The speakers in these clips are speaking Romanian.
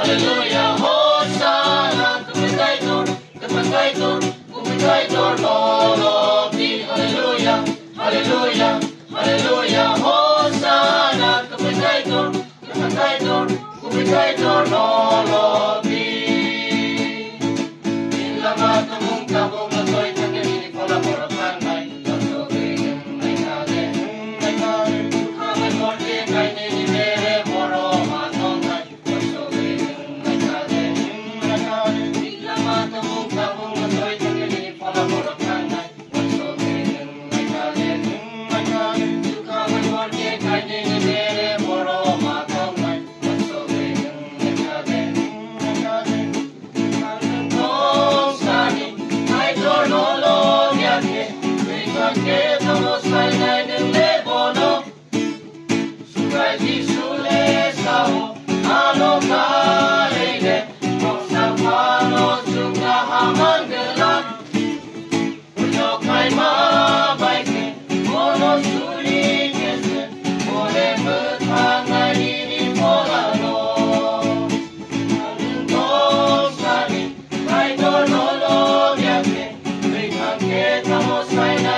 Hallelujah, Hosanna, Kumitaydor, Lolobi. Hallelujah, Hallelujah, Hallelujah, Hosanna, Kumitaydor, Lolobi. Ilamat mong kabong na to'y naging pala porotang ay pagsobrang may kade. Kamay morte kay nilibere moro matong ay pagsobrang may kade. Ilamat mong kabong na to'y naging pala porotang ay pagsobrang may kade. Kamay morte kay nilibere moro matong ay pagsobrang may kade. Que todos bailan en lebono, sukai di sule sao, ano kaile, moksapano sunga haman gelan, unyok mai mabaike, mono suri kese, boleh bertangan ini polano, untuk sani, mai dololo biake, berikan que todos bailan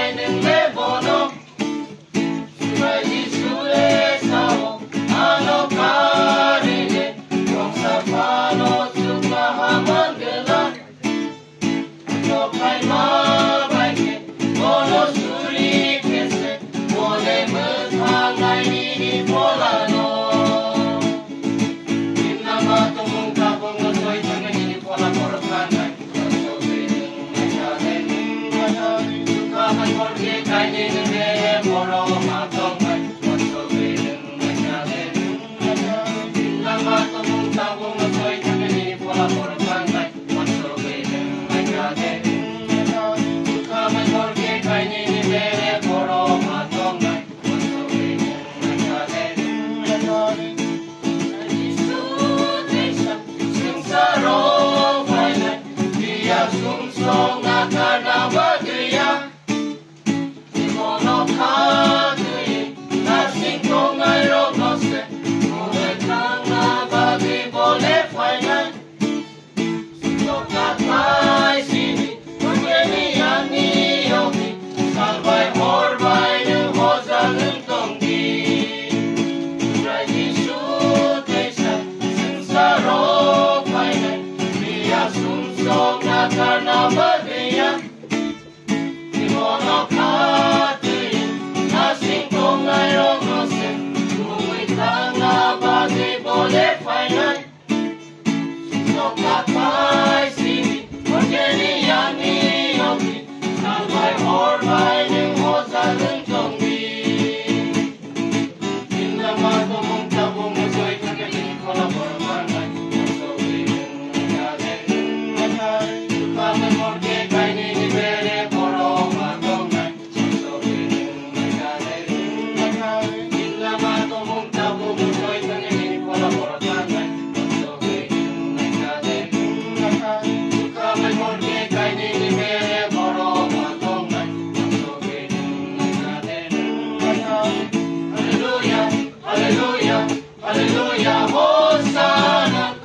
Hallelujah, Hosanna,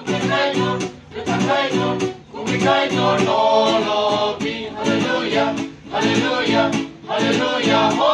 Kumitaydor, Lolobi. Hallelujah, Hallelujah, Hallelujah,